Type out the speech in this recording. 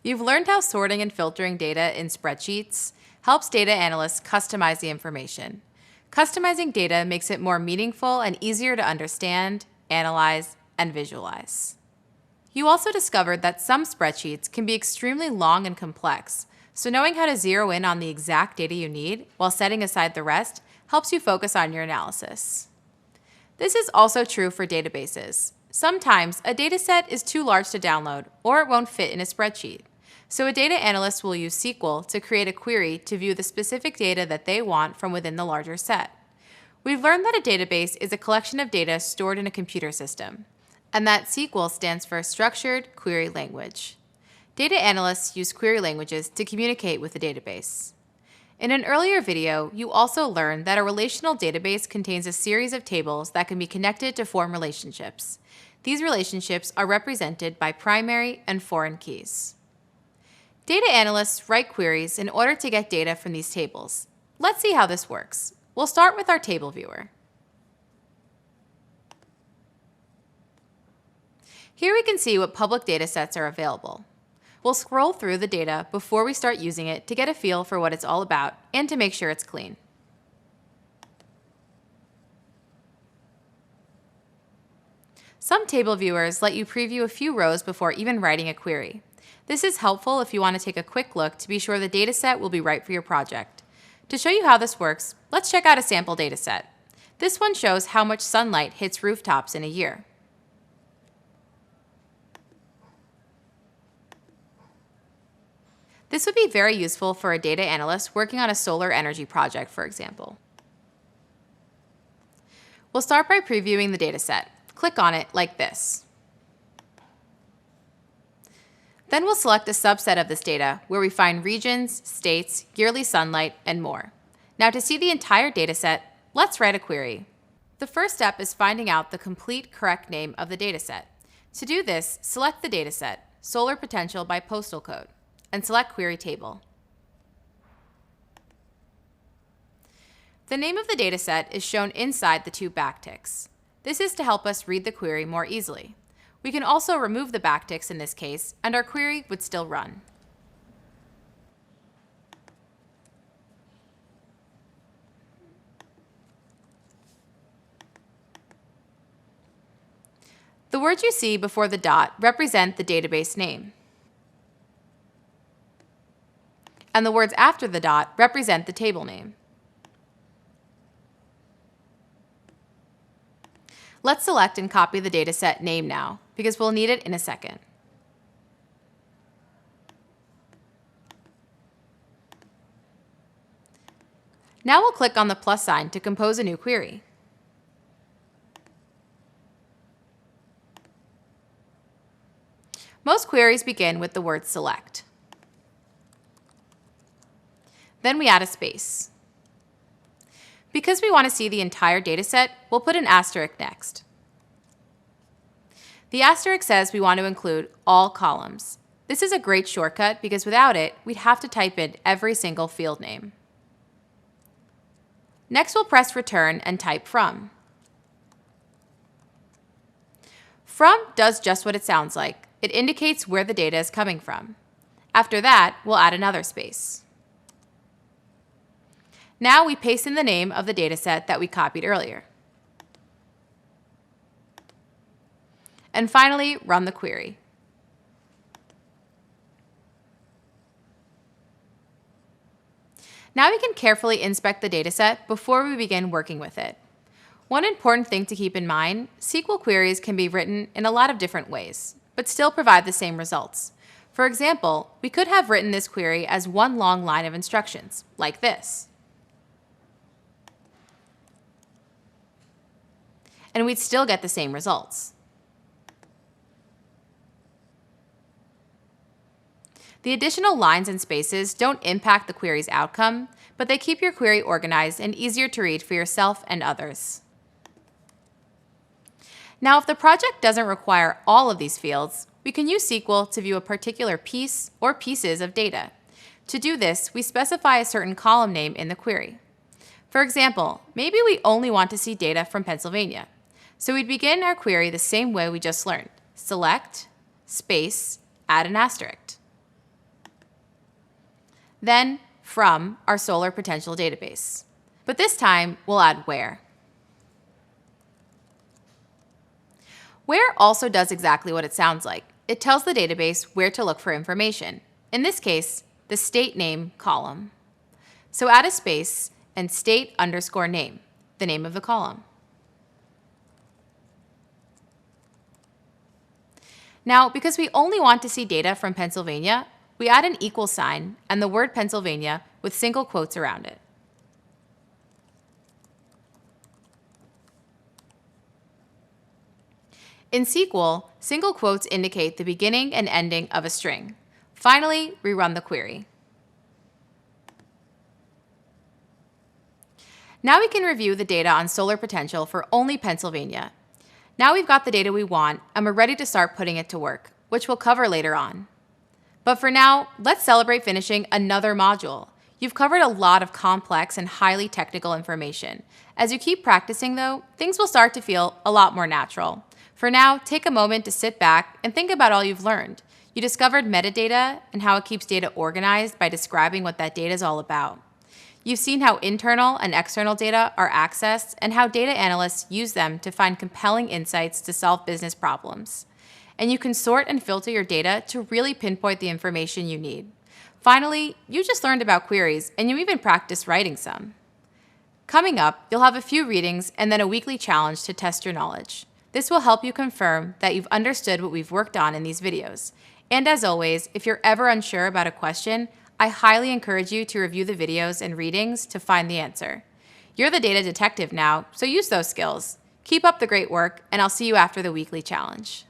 You've learned how sorting and filtering data in spreadsheets helps data analysts customize the information. Customizing data makes it more meaningful and easier to understand, analyze, and visualize. You also discovered that some spreadsheets can be extremely long and complex, so knowing how to zero in on the exact data you need while setting aside the rest helps you focus on your analysis. This is also true for databases. Sometimes a dataset is too large to download or it won't fit in a spreadsheet. So a data analyst will use SQL to create a query to view the specific data that they want from within the larger set. We've learned that a database is a collection of data stored in a computer system, and that SQL stands for Structured Query Language. Data analysts use query languages to communicate with the database. In an earlier video, you also learned that a relational database contains a series of tables that can be connected to form relationships. These relationships are represented by primary and foreign keys. Data analysts write queries in order to get data from these tables. Let's see how this works. We'll start with our table viewer. Here we can see what public datasets are available. We'll scroll through the data before we start using it to get a feel for what it's all about and to make sure it's clean. Some table viewers let you preview a few rows before even writing a query. This is helpful if you want to take a quick look to be sure the dataset will be right for your project. To show you how this works, let's check out a sample dataset. This one shows how much sunlight hits rooftops in a year. This would be very useful for a data analyst working on a solar energy project, for example. We'll start by previewing the dataset. Click on it like this. Then we'll select a subset of this data where we find regions, states, yearly sunlight, and more. Now to see the entire dataset, let's write a query. The first step is finding out the complete correct name of the dataset. To do this, select the dataset, solar potential by postal code, and select Query Table. The name of the dataset is shown inside the two backticks. This is to help us read the query more easily. We can also remove the backticks in this case, and our query would still run. The words you see before the dot represent the database name, and the words after the dot represent the table name. Let's select and copy the dataset name now, because we'll need it in a second. Now we'll click on the plus sign to compose a new query. Most queries begin with the word select. Then we add a space. Because we want to see the entire dataset, we'll put an asterisk next. The asterisk says we want to include all columns. This is a great shortcut because without it, we'd have to type in every single field name. Next, we'll press return and type from. From does just what it sounds like. It indicates where the data is coming from. After that, we'll add another space. Now we paste in the name of the dataset that we copied earlier. And finally, run the query. Now we can carefully inspect the dataset before we begin working with it. One important thing to keep in mind, SQL queries can be written in a lot of different ways, but still provide the same results. For example, we could have written this query as one long line of instructions, like this. And we'd still get the same results. The additional lines and spaces don't impact the query's outcome, but they keep your query organized and easier to read for yourself and others. Now, if the project doesn't require all of these fields, we can use SQL to view a particular piece or pieces of data. To do this, we specify a certain column name in the query. For example, maybe we only want to see data from Pennsylvania. So we'd begin our query the same way we just learned. Select, space, add an asterisk. then from our solar potential database. But this time, we'll add where. Where also does exactly what it sounds like. It tells the database where to look for information. In this case, the state name column. So add a space and state_name, the name of the column. Now, because we only want to see data from Pennsylvania, we add an equal sign and the word Pennsylvania with single quotes around it. In SQL, single quotes indicate the beginning and ending of a string. Finally, we run the query. Now we can review the data on solar potential for only Pennsylvania. Now we've got the data we want and we're ready to start putting it to work, which we'll cover later on. But for now, let's celebrate finishing another module. You've covered a lot of complex and highly technical information. As you keep practicing though, things will start to feel a lot more natural. For now, take a moment to sit back and think about all you've learned. You discovered metadata and how it keeps data organized by describing what that data is all about. You've seen how internal and external data are accessed and how data analysts use them to find compelling insights to solve business problems. And you can sort and filter your data to really pinpoint the information you need. Finally, you just learned about queries and you even practiced writing some. Coming up, you'll have a few readings and then a weekly challenge to test your knowledge. This will help you confirm that you've understood what we've worked on in these videos. And as always, if you're ever unsure about a question, I highly encourage you to review the videos and readings to find the answer. You're the data detective now, so use those skills. Keep up the great work, and I'll see you after the weekly challenge.